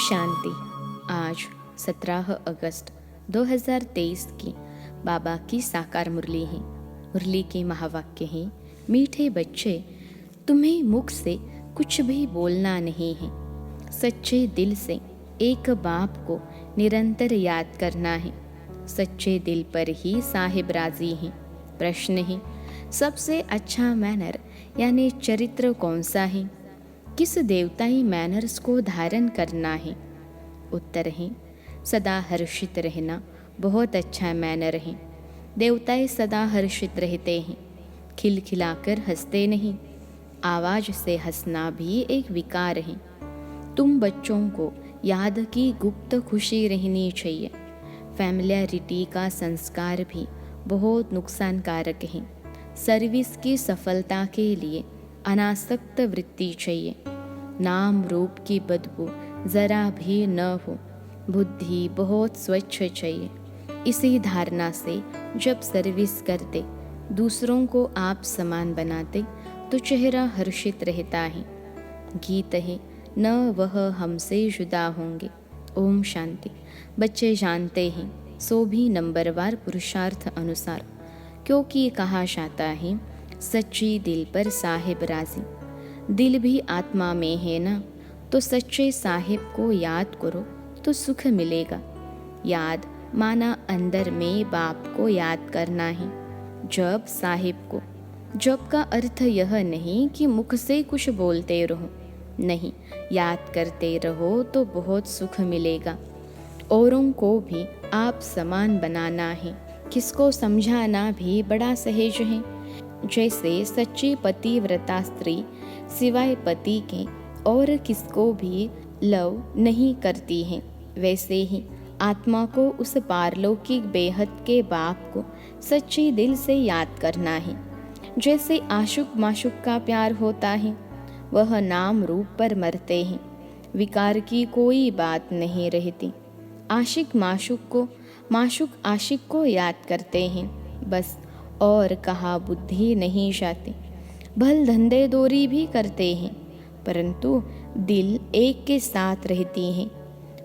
शांति। आज 17 अगस्त 2023 की बाबा की साकार मुरली है। मुरली के महावाक्य हैं, मीठे बच्चे, तुम्हें मुख से कुछ भी बोलना नहीं है, सच्चे दिल से एक बाप को निरंतर याद करना है। सच्चे दिल पर ही साहिब राजी हैं। प्रश्न है, सबसे अच्छा मैनर यानी चरित्र कौन सा है? किस देवताई मैनर्स को धारण करना है? उत्तर है, सदा हर्षित रहना बहुत अच्छा मैनर है। देवताएं सदा हर्षित रहते हैं, खिलखिलाकर हंसते नहीं। आवाज से हंसना भी एक विकार है। तुम बच्चों को याद की गुप्त खुशी रहनी चाहिए। फैमिलियरिटी का संस्कार भी बहुत नुकसानकारक है। सर्विस की सफलता के लिए अनासक्त वृत्ति चाहिए। नाम रूप की बदबू जरा भी न हो। बुद्धि बहुत स्वच्छ चाहिए। इसी धारणा से जब सर्विस करते, दूसरों को आप समान बनाते, तो चेहरा हर्षित रहता है। गीत है, न वह हमसे जुदा होंगे। ओम शांति। बच्चे जानते हैं, सो भी नंबरवार पुरुषार्थ अनुसार, क्योंकि कहा जाता है सच्ची दिल पर साहिब राजी। दिल भी आत्मा में है ना, तो सच्चे साहिब को याद करो तो सुख मिलेगा। याद माना अंदर में बाप को याद करना है। जब साहिब को, जब का अर्थ यह नहीं कि मुख से कुछ बोलते रहो, नहीं, याद करते रहो तो बहुत सुख मिलेगा। औरों को भी आप समान बनाना है। किसको समझाना भी बड़ा सहज है। जैसे सच्ची पतिव्रता स्त्री सिवाय पति के और किसको भी लव नहीं करती है, वैसे ही आत्मा को उस पारलौकिक बेहद के बाप को सच्ची दिल से याद करना है। जैसे आशुक माशुक का प्यार होता है, वह नाम रूप पर मरते हैं, विकार की कोई बात नहीं रहती। आशिक माशुक को, माशुक आशिक को याद करते हैं बस, और कहा बुद्धि नहीं जाती। भल धंधे दोरी भी करते हैं, परंतु दिल एक के साथ रहती है,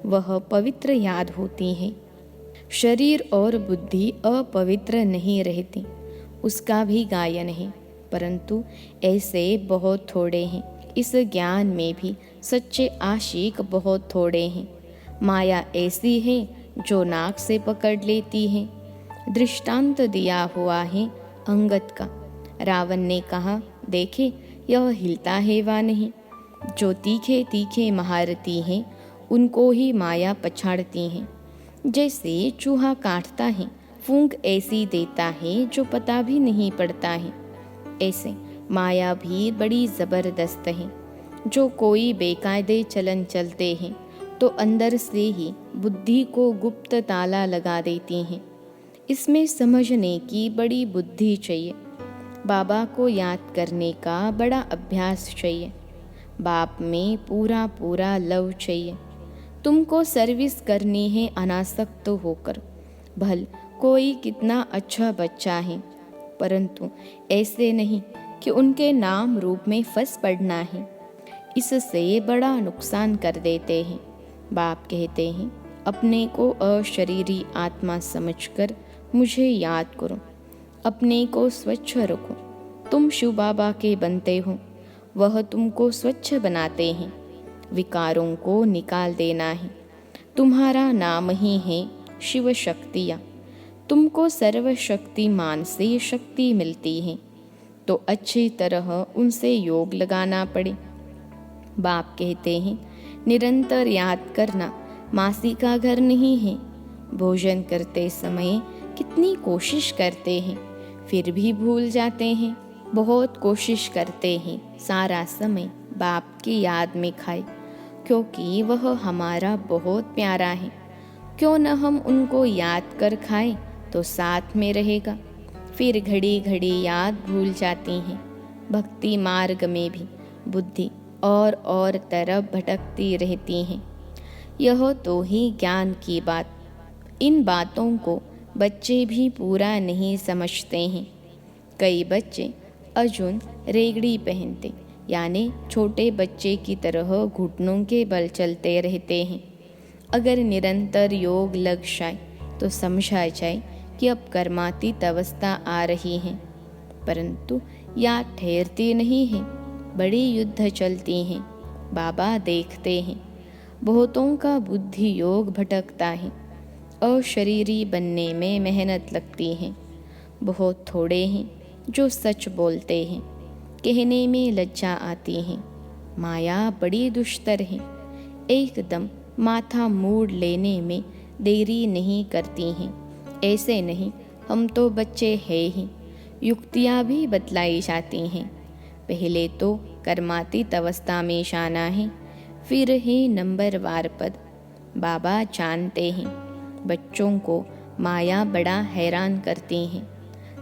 वह पवित्र याद होती है। शरीर और बुद्धि अपवित्र नहीं रहती, उसका भी गायन है, परंतु ऐसे बहुत थोड़े हैं। इस ज्ञान में भी सच्चे आशिक बहुत थोड़े हैं। माया ऐसी है जो नाक से पकड़ लेती है। दृष्टांत दिया हुआ है अंगद का। रावण ने कहा, देखे यह हिलता है वा नहीं। जो तीखे तीखे महारथी हैं, उनको ही माया पछाड़ती है। जैसे चूहा काटता है, फूंक ऐसी देता है जो पता भी नहीं पड़ता है, ऐसे माया भी बड़ी जबरदस्त है। जो कोई बेकायदे चलन चलते हैं, तो अंदर से ही बुद्धि को गुप्त ताला लगा देती हैं। इसमें समझने की बड़ी बुद्धि चाहिए। बाबा को याद करने का बड़ा अभ्यास चाहिए। बाप में पूरा पूरा लव चाहिए। तुमको सर्विस करनी है अनासक्त होकर। भल कोई कितना अच्छा बच्चा है, परंतु ऐसे नहीं कि उनके नाम रूप में फंस पड़ना है। इससे बड़ा नुकसान कर देते हैं। बाप कहते हैं, अपने को अशरीरी आत्मा समझकर मुझे याद करो। अपने को स्वच्छ रखो। तुम शिव बाबा के बनते हो, वह तुमको स्वच्छ बनाते हैं। विकारों को निकाल देना है। तुम्हारा नाम ही है शिव शक्तियाँ। तुमको सर्वशक्तिमान से शक्ति मिलती है, तो अच्छी तरह उनसे योग लगाना पड़े। बाप कहते हैं, निरंतर याद करना मासी का घर नहीं है। भोजन करते समय कितनी कोशिश करते हैं, फिर भी भूल जाते हैं। बहुत कोशिश करते हैं सारा समय बाप की याद में खाए, क्योंकि वह हमारा बहुत प्यारा है। क्यों न हम उनको याद कर खाएं, तो साथ में रहेगा। फिर घड़ी घड़ी याद भूल जाती हैं। भक्ति मार्ग में भी बुद्धि और तरफ भटकती रहती हैं। यह तो ही ज्ञान की बात। इन बातों को बच्चे भी पूरा नहीं समझते हैं। कई बच्चे अजून रेगड़ी पहनते, यानी छोटे बच्चे की तरह घुटनों के बल चलते रहते हैं। अगर निरंतर योग लग जाए तो समझा जाए कि अब कर्मातीत अवस्था आ रही है, परंतु या ठहरती नहीं है। बड़ी युद्ध चलती हैं। बाबा देखते हैं बहुतों का बुद्धि योग भटकता है, अशरीरी बनने में मेहनत लगती है। बहुत थोड़े हैं जो सच बोलते हैं, कहने में लज्जा आती है। माया बड़ी दुष्टर है, एकदम माथा मोड़ लेने में देरी नहीं करती हैं। ऐसे नहीं, हम तो बच्चे हैं ही, युक्तियाँ भी बतलाई जाती हैं। पहले तो कर्मातीत अवस्था में जाना है, फिर ही नंबरवार पद। बाबा जानते हैं बच्चों को माया बड़ा हैरान करती है,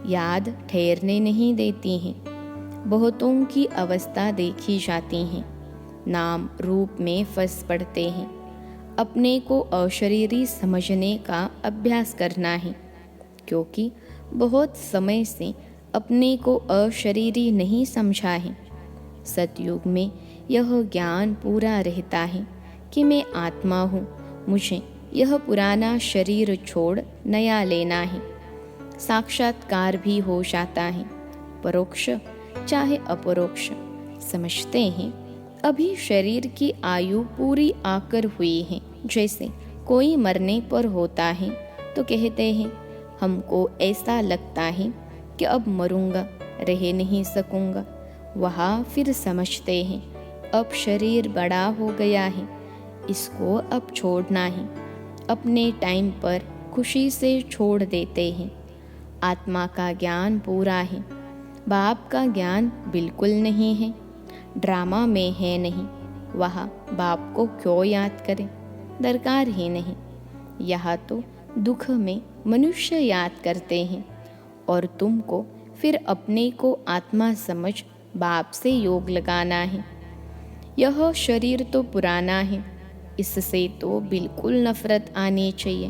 याद ठहरने नहीं देती हैं। बहुतों की अवस्था देखी जाती हैं, नाम रूप में फंस पड़ते हैं। अपने को अशरीरी समझने का अभ्यास करना है, क्योंकि बहुत समय से अपने को अशरीरी नहीं समझा है। सतयुग में यह ज्ञान पूरा रहता है कि मैं आत्मा हूँ, मुझे यह पुराना शरीर छोड़ नया लेना है। साक्षात्कार भी हो जाता है, परोक्ष चाहे अपरोक्ष। समझते हैं अभी शरीर की आयु पूरी आकर हुई है। जैसे कोई मरने पर होता है तो कहते हैं हमको ऐसा लगता है कि अब मरूंगा, रह नहीं सकूंगा। वहाँ फिर समझते हैं अब शरीर बड़ा हो गया है, इसको अब छोड़ना है। अपने टाइम पर खुशी से छोड़ देते हैं। आत्मा का ज्ञान पूरा है, बाप का ज्ञान बिल्कुल नहीं है। ड्रामा में है नहीं, वहाँ बाप को क्यों याद करें, दरकार ही नहीं। यहाँ तो दुख में मनुष्य याद करते हैं, और तुमको फिर अपने को आत्मा समझ बाप से योग लगाना है। यह शरीर तो पुराना है, इससे तो बिल्कुल नफरत आनी चाहिए।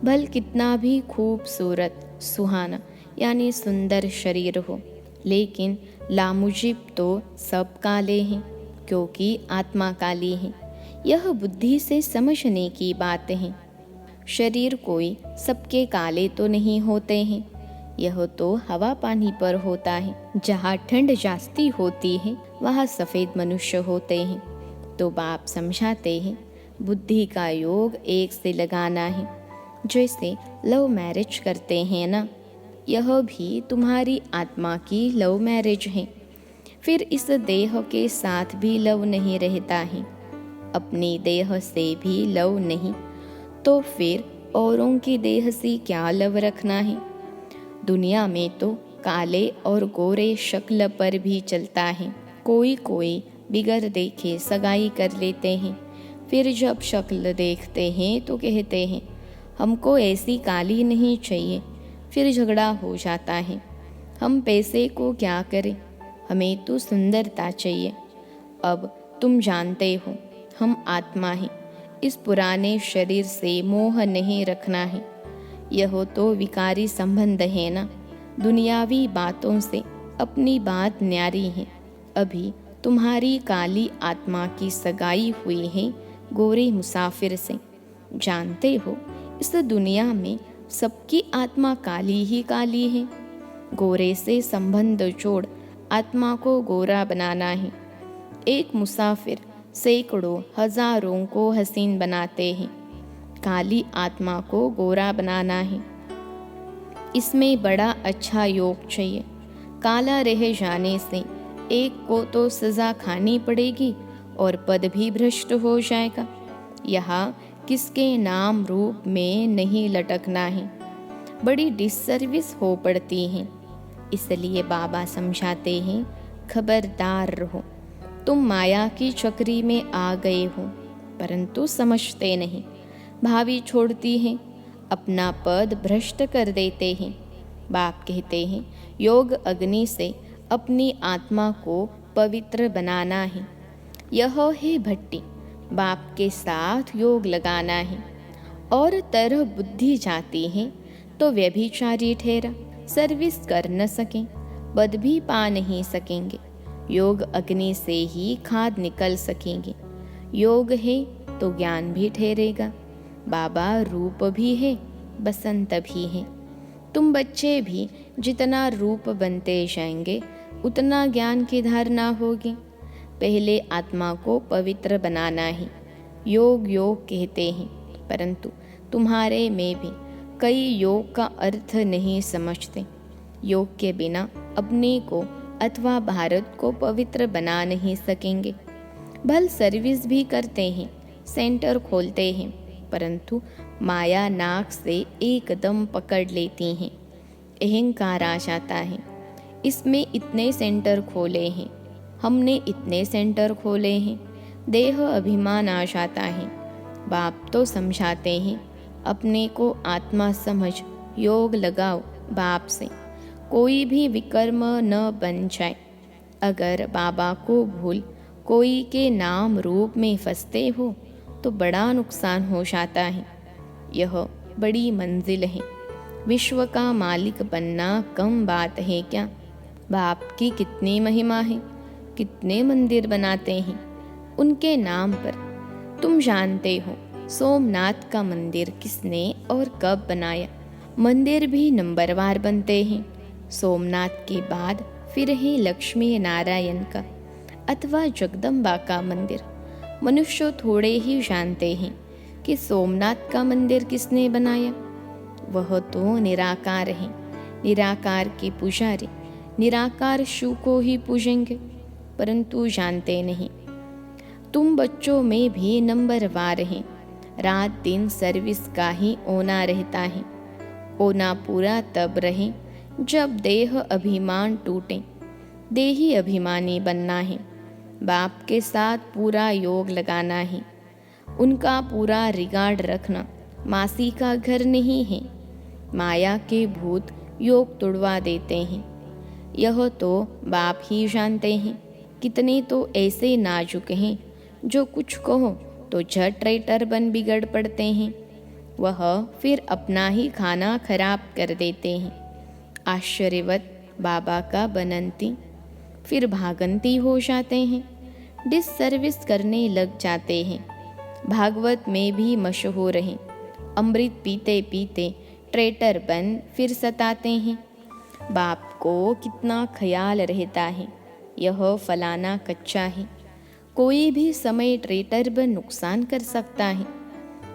भल कितना भी खूबसूरत सुहाना यानी सुंदर शरीर हो, लेकिन लामुजिब तो सब काले हैं, क्योंकि आत्मा काली है। यह बुद्धि से समझने की बात है। शरीर कोई सबके काले तो नहीं होते हैं, यह तो हवा पानी पर होता है। जहाँ ठंड जास्ती होती है वहाँ सफ़ेद मनुष्य होते हैं। तो बाप समझाते हैं बुद्धि का योग एक से लगाना है। जैसे लव मैरिज करते हैं ना, यह भी तुम्हारी आत्मा की लव मैरिज है। फिर इस देह के साथ भी लव नहीं रहता है, अपनी देह से भी लव नहीं, तो फिर औरों की देह से क्या लव रखना है। दुनिया में तो काले और गोरे शक्ल पर भी चलता है। कोई कोई बिगर देखे सगाई कर लेते हैं, फिर जब शक्ल देखते हैं तो कहते हैं हमको ऐसी काली नहीं चाहिए। फिर झगड़ा हो जाता है, हम पैसे को क्या करें, हमें तो सुंदरता चाहिए। अब तुम जानते हो हम आत्मा हैं, इस पुराने शरीर से मोह नहीं रखना है। यह तो विकारी संबंध है ना, दुनियावी बातों से अपनी बात न्यारी है। अभी तुम्हारी काली आत्मा की सगाई हुई है गोरे मुसाफिर से। जानते हो इस दुनिया में सबकी आत्मा काली ही काली है। गोरे से संबंध जोड़ आत्मा को गोरा बनाना है। एक मुसाफिर सैकड़ों हजारों को हसीन बनाते हैं, काली आत्मा को गोरा बनाना है। इसमें बड़ा अच्छा योग चाहिए। काला रह जाने से एक को तो सजा खानी पड़ेगी और पद भी भ्रष्ट हो जाएगा। यहाँ किसके नाम रूप में नहीं लटकना है, बड़ी डिसर्विस हो पड़ती है। इसलिए बाबा समझाते हैं खबरदार रहो, तुम माया की चक्री में आ गए हो, परंतु समझते नहीं। भावी छोड़ती हैं, अपना पद भ्रष्ट कर देते हैं। बाप कहते हैं योग अग्नि से अपनी आत्मा को पवित्र बनाना है। यह है भट्टी, बाप के साथ योग लगाना है। और तरह बुद्धि जाती है तो व्यभिचारी ठहरा, सर्विस कर न सकें, पद भी पा नहीं सकेंगे। योग अग्नि से ही खाद निकल सकेंगे। योग है तो ज्ञान भी ठहरेगा। बाबा रूप भी है, बसंत भी है। तुम बच्चे भी जितना रूप बनते जाएंगे उतना ज्ञान की धारणा होगी। पहले आत्मा को पवित्र बनाना है। योग योग कहते हैं, परंतु तुम्हारे में भी कई योग का अर्थ नहीं समझते। योग के बिना अपने को अथवा भारत को पवित्र बना नहीं सकेंगे। भल सर्विस भी करते हैं, सेंटर खोलते हैं, परंतु माया नाक से एकदम पकड़ लेती हैं। अहंकार आ जाता है, इसमें इतने सेंटर खोले हैं, हमने इतने सेंटर खोले हैं। देह अभिमान आ जाता है। बाप तो समझाते हैं, अपने को आत्मा समझ, योग लगाओ बाप से, कोई भी विकर्म न बन जाए। अगर बाबा को भूल कोई के नाम रूप में फंसते हो तो बड़ा नुकसान हो जाता है। यह बड़ी मंजिल है। विश्व का मालिक बनना कम बात है क्या? बाप की कितनी महिमा है, कितने मंदिर बनाते हैं उनके नाम पर। तुम जानते हो सोमनाथ का मंदिर किसने और कब बनाया? मंदिर भी नंबरवार बनते हैं। सोमनाथ के बाद फिर है लक्ष्मी नारायण का अथवा जगदम्बा का मंदिर। मनुष्य थोड़े ही जानते हैं कि सोमनाथ का मंदिर किसने बनाया। वह तो निराकार है। निराकार के पुजारी निराकार शिव को ही पूजेंगे, परंतु जानते नहीं। तुम बच्चों में भी नंबरवार हैं। रात दिन सर्विस का ही ओना रहता है। ओना पूरा तब रहे जब देह अभिमान टूटे। देही अभिमानी बनना है। बाप के साथ पूरा योग लगाना है। उनका पूरा रिगार्ड रखना। मासी का घर नहीं है। माया के भूत योग तोड़वा देते हैं। यह तो बाप ही जानते हैं। कितने तो ऐसे नाजुक हैं जो कुछ कहो तो झट ट्रेटर बन बिगड़ पड़ते हैं। वह फिर अपना ही खाना खराब कर देते हैं। आश्चर्यवत बाबा का बनंती, फिर भागंती हो जाते हैं। डिससर्विस करने लग जाते हैं। भागवत में भी मशहूर हैं। अमृत पीते पीते ट्रेटर बन फिर सताते हैं। बाप को कितना ख्याल रहता है, यह फलाना कच्चा है। कोई भी समय ट्रेटर बन नुकसान कर सकता है।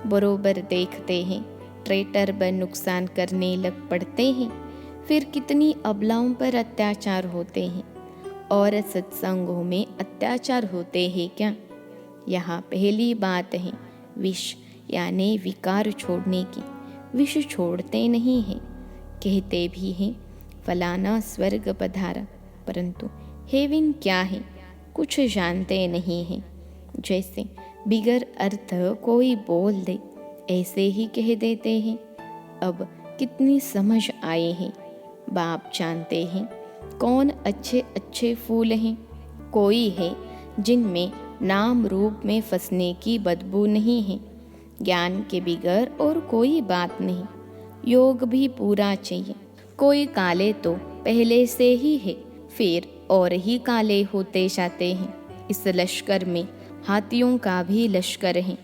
बरोबर देखते हैं, ट्रेटर बन नुकसान करने लग पड़ते हैं। फिर कितनी अबलाओं पर अत्याचार होते हैं। और सत्संगों में अत्याचार होते हैं क्या? यहाँ पहली बात है विष यानी विकार छोड़ने की। विष छोड़ते नहीं हैं। कहते भी हैं फलाना स्वर्ग पधारा, परंतु हेवन क्या है कुछ जानते नहीं हैं। जैसे बिगर अर्थ कोई बोल दे ऐसे ही कह देते हैं। अब कितनी समझ आए हैं। बाप जानते हैं कौन अच्छे अच्छे फूल हैं। कोई है जिनमें नाम रूप में फंसने की बदबू नहीं है। ज्ञान के बिगर और कोई बात नहीं। योग भी पूरा चाहिए। कोई काले तो पहले से ही है, फिर और ही काले होते जाते हैं। इस लश्कर में हाथियों का भी लश्कर है,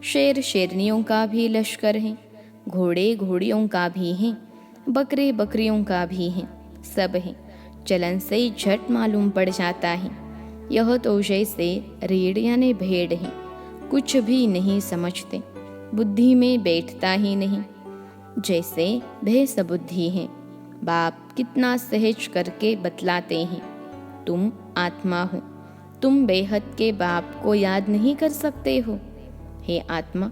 शेर शेरनियों का भी लश्कर है, घोड़े घोड़ियों का भी है, बकरे बकरियों का भी है, सब है। चलन से झट मालूम पड़ जाता है। यह तो जैसे रीढ़ यानी भेड़ है, कुछ भी नहीं समझते, बुद्धि में बैठता ही नहीं। जैसे भैंस बुद्धि है। बाप कितना सहज करके बतलाते हैं, तुम आत्मा हो, तुम बेहद के बाप को याद नहीं कर सकते हो। हे आत्मा,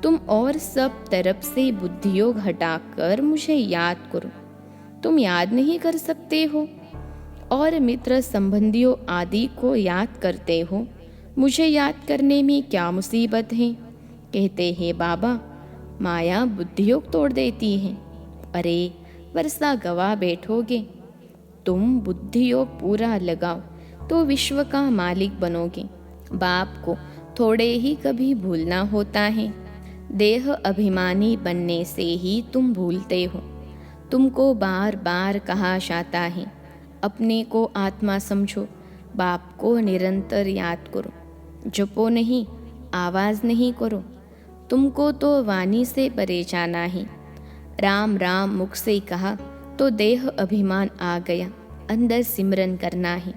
तुम और सब तरफ से बुद्धियोग हटाकर मुझे याद करो। तुम याद नहीं कर सकते हो और मित्र संबंधियों आदि को याद करते हो। मुझे याद करने में क्या मुसीबत है? कहते हैं बाबा माया बुद्धियोग तोड़ देती है। अरे वर्षा गवा बैठोगे। तुम बुद्धियोग पूरा लगाओ तो विश्व का मालिक बनोगे। बाप को थोड़े ही कभी भूलना होता है। देह अभिमानी बनने से ही तुम भूलते हो। तुमको बार बार कहा जाता है अपने को आत्मा समझो, बाप को निरंतर याद करो, जपो नहीं, आवाज़ नहीं करो। तुमको तो वाणी से परे जाना ही। राम राम मुख से कहा तो देह अभिमान आ गया, अंदर सिमरन करना है।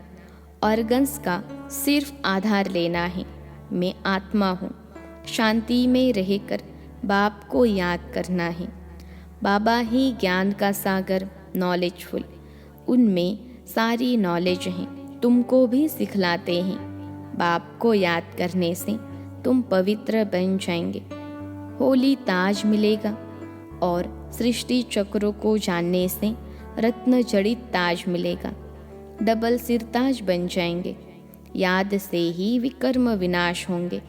ऑर्गन्स का सिर्फ आधार लेना है। मैं आत्मा हूँ, शांति में रहकर बाप को याद करना है। बाबा ही ज्ञान का सागर, नॉलेजफुल, उनमें सारी नॉलेज है, तुमको भी सिखलाते हैं। बाप को याद करने से तुम पवित्र बन जाएंगे, होली ताज मिलेगा। और सृष्टि चक्रों को जानने से रत्न जड़ित ताज मिलेगा, डबल सिर ताज बन जाएंगे। याद से ही विकर्म विनाश होंगे,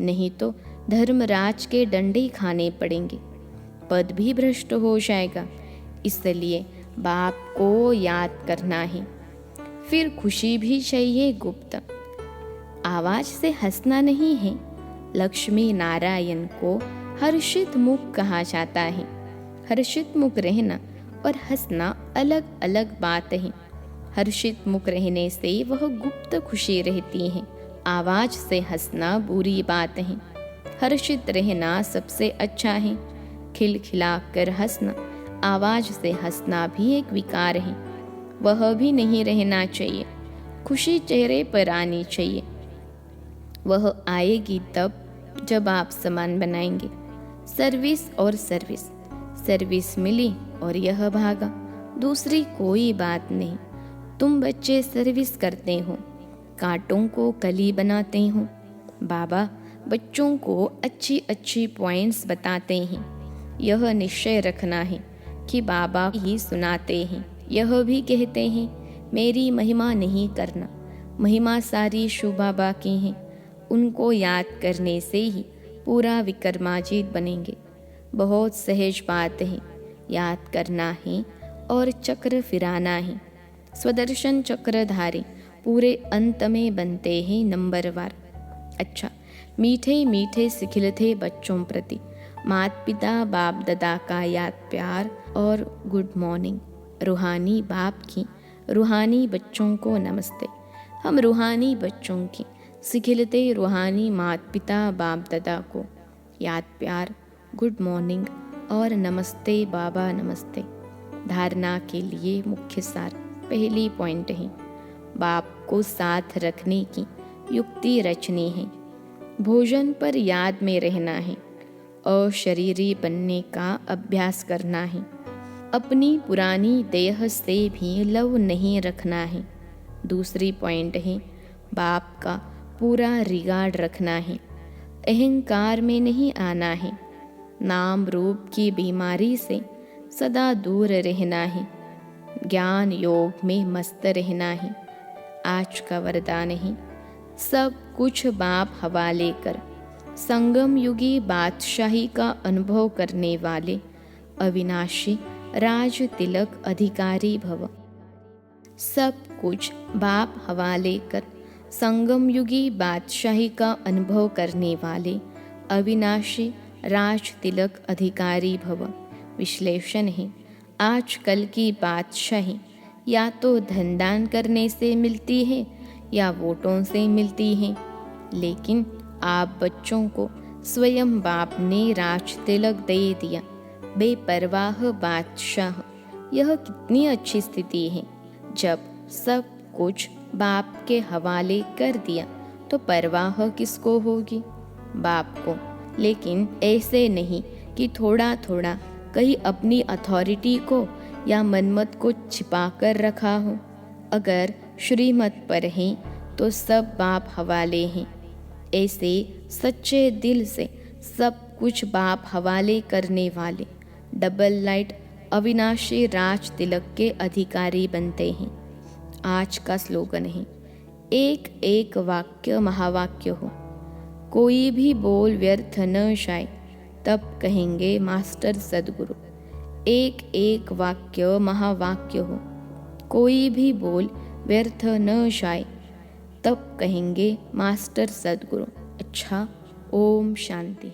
नहीं तो धर्मराज के डंडे खाने पड़ेंगे, पद भी भ्रष्ट हो जाएगा। इसलिए बाप को याद करना है। फिर खुशी भी चाहिए गुप्त, आवाज से हंसना नहीं है। लक्ष्मी नारायण को हर्षित मुख कहा जाता है। हर्षित मुख रहना और हंसना अलग अलग बात है। हर्षित मुख रहने से वह गुप्त खुशी रहती है, आवाज से हंसना बुरी बात है। हर्षित रहना सबसे अच्छा है। खिलखिलाकर हंसना, आवाज से हंसना भी एक विकार है, वह भी नहीं रहना चाहिए। खुशी चेहरे पर आनी चाहिए, वह आएगी तब जब आप सामान बनाएंगे। सर्विस और सर्विस, सर्विस मिली और यह भागा, दूसरी कोई बात नहीं। तुम बच्चे सर्विस करते हो, कांटों को कली बनाते हो। बाबा बच्चों को अच्छी अच्छी पॉइंट्स बताते हैं। यह निश्चय रखना है कि बाबा ही सुनाते हैं। यह भी कहते हैं मेरी महिमा नहीं करना, महिमा सारी शिव बाबा की है। उनको याद करने से ही पूरा विक्रमाजीत बनेंगे। बहुत सहज बात है, याद करना है और चक्र फिराना है। स्वदर्शन चक्रधारी पूरे अंत में बनते हैं नंबरवार। अच्छा, मीठे मीठे सिखिलते बच्चों प्रति माता पिता बाप दादा का याद प्यार और गुड मॉर्निंग। रूहानी बाप की रूहानी बच्चों को नमस्ते। हम रूहानी बच्चों की सिखिलते रूहानी माता पिता बाप दादा को याद प्यार, गुड मॉर्निंग और नमस्ते बाबा नमस्ते। धारणा के लिए मुख्य सार, पहली पॉइंट है बाप को साथ रखने की युक्ति रचनी है। भोजन पर याद में रहना है, अशरीरी बनने का अभ्यास करना है। अपनी पुरानी देह से भी लव नहीं रखना है। दूसरी पॉइंट है बाप का पूरा रिगार्ड रखना है, अहंकार में नहीं आना है। नाम रूप की बीमारी से सदा दूर रहना है। ज्ञान योग में मस्त रहना है। आज का वरदान है सब कुछ बाप हवाले कर। संगम युगी बादशाही का अनुभव करने वाले अविनाशी राज तिलक अधिकारी भव। सब कुछ बाप हवाले कर संगम युगी बादशाही का अनुभव करने वाले अविनाशी राज तिलक अधिकारी भव। विश्लेषण है आजकल की बादशाही या तो धन दान करने से मिलती है या वोटों से मिलती है, लेकिन आप बच्चों को स्वयं बाप ने राज तिलक दे दिया। बेपरवाह बादशाह, यह कितनी अच्छी स्थिति है। जब सब कुछ बाप के हवाले कर दिया तो परवाह किसको होगी? बाप को। लेकिन ऐसे नहीं कि थोड़ा थोड़ा कहीं अपनी अथॉरिटी को या मनमत को छिपा कर रखा हो। अगर श्रीमत पर हैं तो सब बाप हवाले हैं। ऐसे सच्चे दिल से सब कुछ बाप हवाले करने वाले डबल लाइट अविनाशी राज तिलक के अधिकारी बनते हैं। आज का स्लोगन है एक एक वाक्य महावाक्य हो। कोई भी बोल व्यर्थ न जाए, तब कहेंगे मास्टर सदगुरु। एक एक वाक्य महावाक्य हो, कोई भी बोल व्यर्थ न जाए, तब कहेंगे मास्टर सदगुरु। अच्छा, ओम शांति।